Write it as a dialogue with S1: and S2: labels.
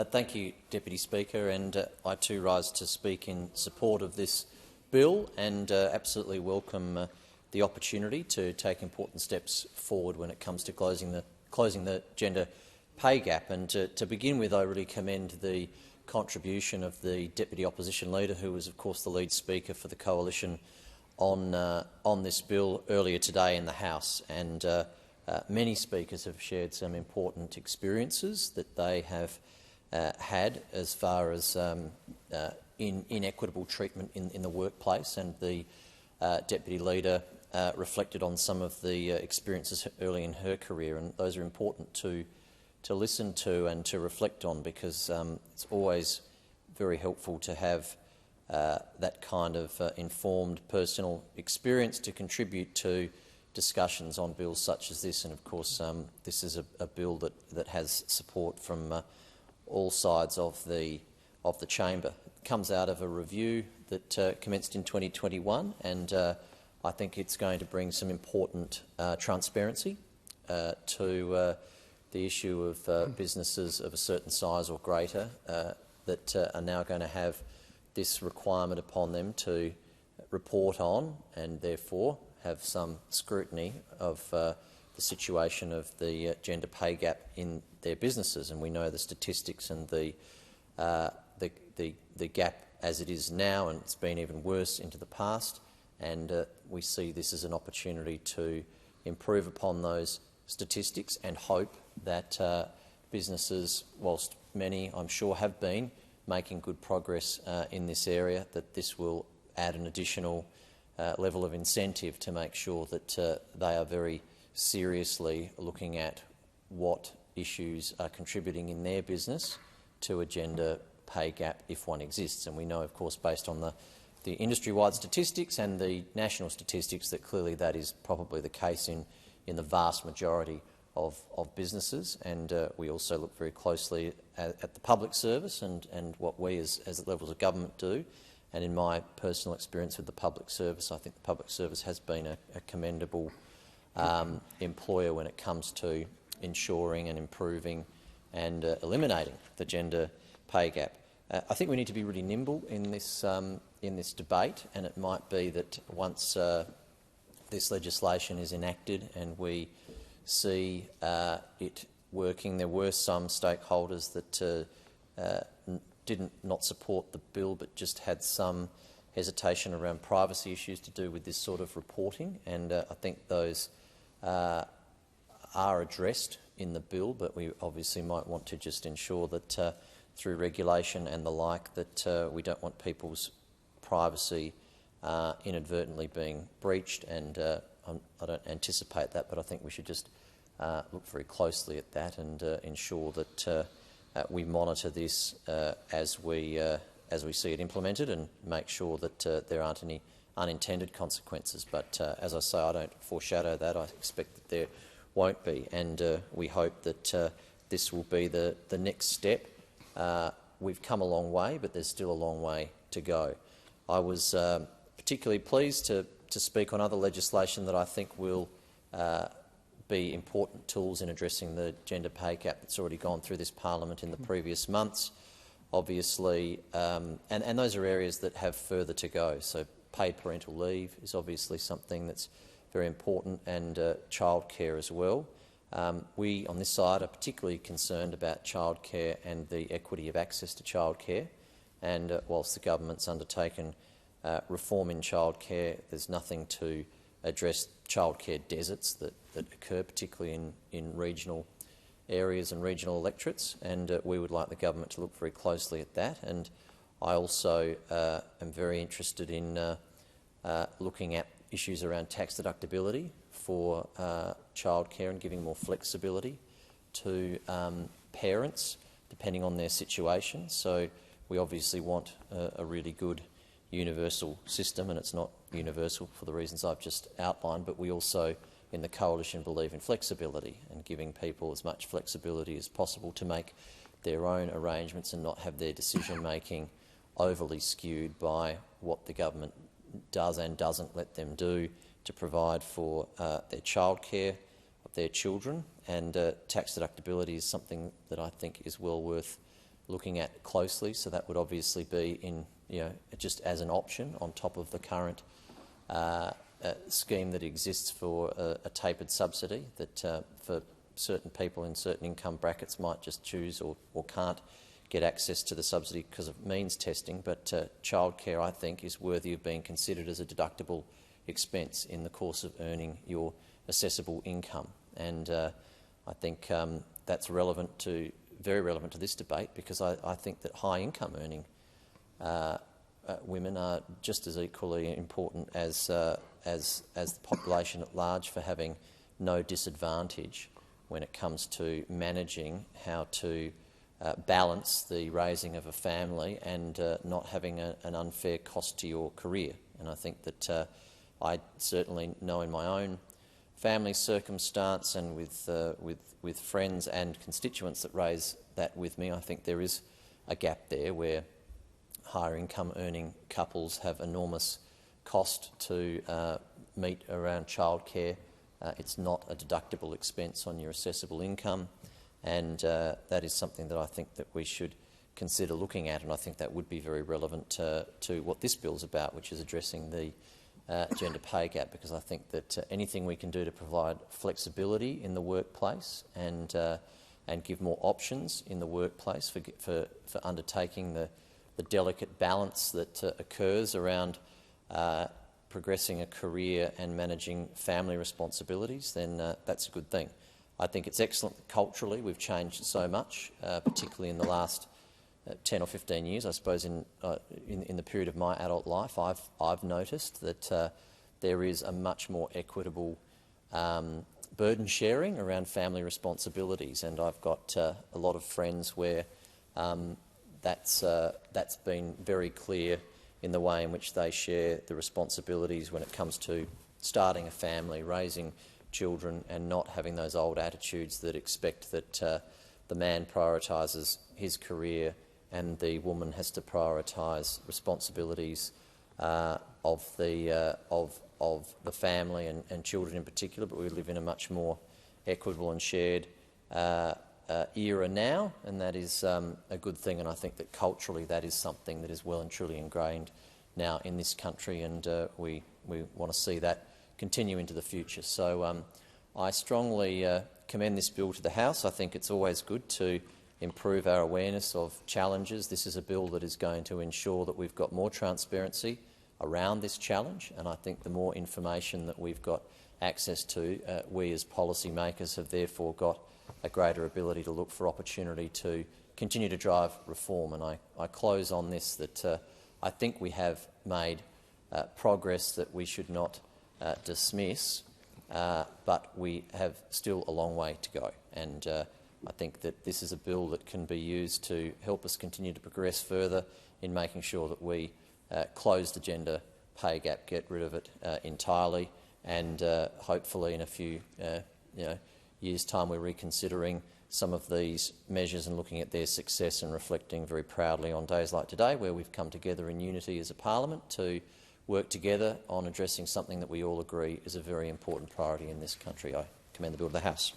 S1: Thank you, Deputy Speaker, and I too rise to speak in support of this bill and absolutely welcome the opportunity to take important steps forward when it comes to closing the gender pay gap. And to begin with, I really commend the contribution of the Deputy Opposition Leader, who was of course the lead speaker for the Coalition on this bill earlier today in the House. And many speakers have shared some important experiences that they have had as far as inequitable treatment in the workplace, and the Deputy Leader reflected on some of the experiences early in her career, and those are important to listen to and to reflect on, because it's always very helpful to have that kind of informed personal experience to contribute to discussions on bills such as this. And of course this is a bill that has support from all sides of the chamber. It comes out of a review that commenced in 2021, and I think it's going to bring some important transparency to the issue of businesses of a certain size or greater that are now going to have this requirement upon them to report on, and therefore have some scrutiny of the situation of the gender pay gap in their businesses. And we know the statistics and the gap as it is now, and it's been even worse into the past. And we see this as an opportunity to improve upon those statistics and hope that businesses, whilst many I'm sure have been making good progress in this area, that this will add an additional level of incentive to make sure that they are very seriously looking at what issues are contributing in their business to a gender pay gap, if one exists. And we know, of course, based on the industry-wide statistics and the national statistics, that clearly that is probably the case in the vast majority of businesses. And we also look very closely at the public service and what we as levels of government do. And in my personal experience with the public service, I think the public service has been a commendable employer when it comes to ensuring and improving and eliminating the gender pay gap. I think we need to be really nimble in this debate, and it might be that once this legislation is enacted and we see it working, there were some stakeholders that didn't not support the bill but just had some hesitation around privacy issues to do with this sort of reporting, and I think those are addressed in the bill, but we obviously might want to just ensure that through regulation and the like, that we don't want people's privacy inadvertently being breached, and I don't anticipate that, but I think we should just look very closely at that and ensure that we monitor this as we see it implemented, and make sure that there aren't any unintended consequences. But as I say, I don't foreshadow that. I expect that there won't be, and we hope that this will be the next step. We've come a long way, but there's still a long way to go. I was particularly pleased to speak on other legislation that I think will be important tools in addressing the gender pay gap that's already gone through this parliament in the previous months, obviously, and those are areas that have further to go. So paid parental leave is obviously something that's very important, and childcare as well. We on this side are particularly concerned about childcare and the equity of access to childcare, and whilst the government's undertaken reform in childcare, there's nothing to address childcare deserts that occur, particularly in regional areas and regional electorates, and we would like the government to look very closely at that. And I also am very interested in looking at issues around tax deductibility for childcare and giving more flexibility to parents depending on their situation. So we obviously want a really good universal system, and it's not universal for the reasons I've just outlined, but we also in the Coalition believe in flexibility and giving people as much flexibility as possible to make their own arrangements and not have their decision-making overly skewed by what the government does and doesn't let them do to provide for their childcare of their children. And tax deductibility is something that I think is well worth looking at closely. So that would obviously be in, just as an option on top of the current scheme that exists for a tapered subsidy that for certain people in certain income brackets might just choose or can't get access to the subsidy because of means testing. But childcare, I think, is worthy of being considered as a deductible expense in the course of earning your assessable income. And I think that's very relevant to this debate, because I think that high income earning women are just as equally important as the population at large for having no disadvantage when it comes to managing how to balance the raising of a family and not having an unfair cost to your career. And I think that I certainly know in my own family circumstance and with friends and constituents that raise that with me, I think there is a gap there where higher income earning couples have enormous cost to meet around childcare. It's not a deductible expense on your assessable income, and that is something that I think that we should consider looking at, and I think that would be very relevant to what this bill is about, which is addressing the gender pay gap, because I think that anything we can do to provide flexibility in the workplace and give more options in the workplace for undertaking the delicate balance that occurs around progressing a career and managing family responsibilities, then that's a good thing. I think it's excellent that culturally we've changed so much, particularly in the last 10 or 15 years. I suppose in the period of my adult life, I've noticed that there is a much more equitable burden sharing around family responsibilities, and I've got a lot of friends where that's been very clear in the way in which they share the responsibilities when it comes to starting a family, raising children, and not having those old attitudes that expect that the man prioritises his career and the woman has to prioritise responsibilities of the family and children in particular. But we live in a much more equitable and shared era now, and that is a good thing. And I think that culturally that is something that is well and truly ingrained now in this country, and we want to see that continue into the future. So I strongly commend this bill to the House. I think it's always good to improve our awareness of challenges. This is a bill that is going to ensure that we've got more transparency around this challenge, and I think the more information that we've got access to, we as policymakers have therefore got a greater ability to look for opportunity to continue to drive reform. And I close on this, that I think we have made progress that we should not dismiss, but we have still a long way to go. And I think that this is a bill that can be used to help us continue to progress further in making sure that we close the gender pay gap, get rid of it entirely, and hopefully in a few years' time we're reconsidering some of these measures and looking at their success and reflecting very proudly on days like today, where we've come together in unity as a parliament to work together on addressing something that we all agree is a very important priority in this country. I commend the bill to the House.